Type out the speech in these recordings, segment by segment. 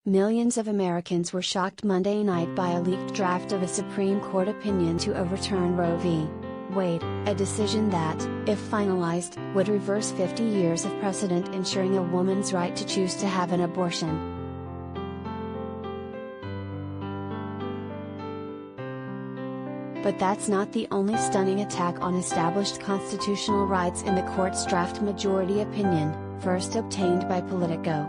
Millions of Americans were shocked Monday night by a leaked draft of a Supreme Court opinion to overturn Roe v. Wade, a decision that, if finalized, would reverse 50 years of precedent ensuring a woman's right to choose to have an abortion. But that's not the only stunning attack on established constitutional rights in the court's draft majority opinion, first obtained by Politico.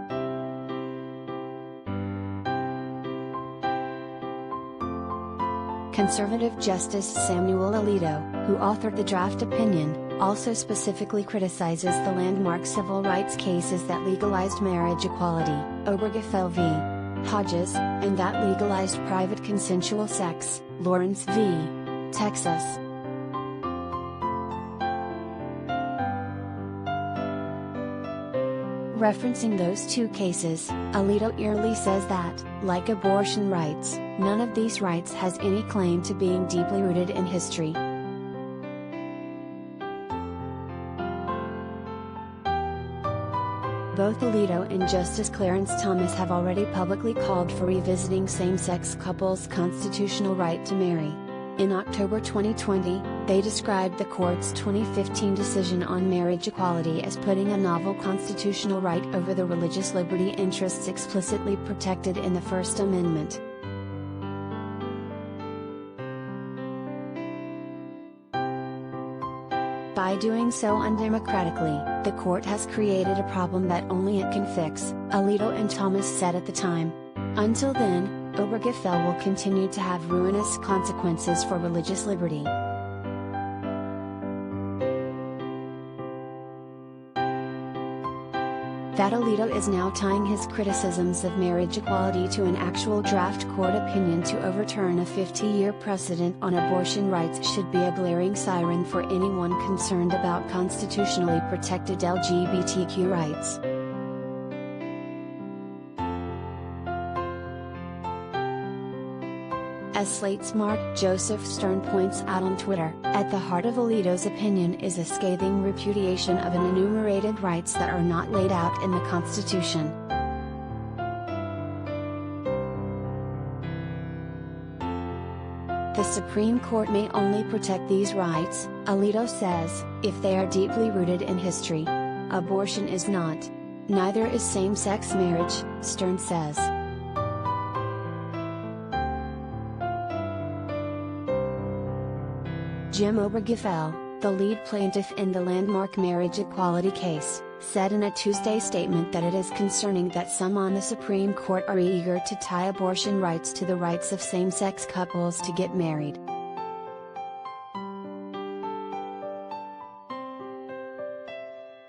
Conservative Justice Samuel Alito, who authored the draft opinion, also specifically criticizes the landmark civil rights cases that legalized marriage equality, Obergefell v. Hodges, and that legalized private consensual sex, Lawrence v. Texas. Referencing those two cases, Alito eerily says that, like abortion rights, none of these rights has any claim to being deeply rooted in history. Both Alito and Justice Clarence Thomas have already publicly called for revisiting same-sex couples' constitutional right to marry. In October 2020, they described the court's 2015 decision on marriage equality as putting a novel constitutional right over the religious liberty interests explicitly protected in the First Amendment. By doing so undemocratically, the court has created a problem that only it can fix, Alito and Thomas said at the time. Until then, Obergefell will continue to have ruinous consequences for religious liberty. That Alito is now tying his criticisms of marriage equality to an actual draft court opinion to overturn a 50-year precedent on abortion rights should be a blaring siren for anyone concerned about constitutionally protected LGBTQ rights. As Slate's Mark Joseph Stern points out on Twitter, at the heart of Alito's opinion is a scathing repudiation of an enumerated rights that are not laid out in the Constitution. The Supreme Court may only protect these rights, Alito says, if they are deeply rooted in history. Abortion is not. Neither is same-sex marriage, Stern says. Jim Obergefell, the lead plaintiff in the landmark marriage equality case, said in a Tuesday statement that it is concerning that some on the Supreme Court are eager to tie abortion rights to the rights of same-sex couples to get married.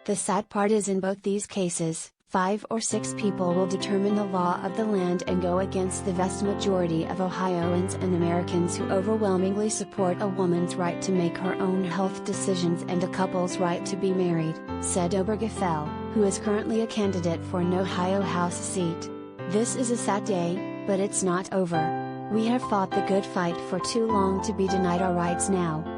The sad part is in both these cases, 5 or 6 people will determine the law of the land and go against the vast majority of Ohioans and Americans who overwhelmingly support a woman's right to make her own health decisions and a couple's right to be married, said Obergefell, who is currently a candidate for an Ohio House seat. This is a sad day, but it's not over. We have fought the good fight for too long to be denied our rights now.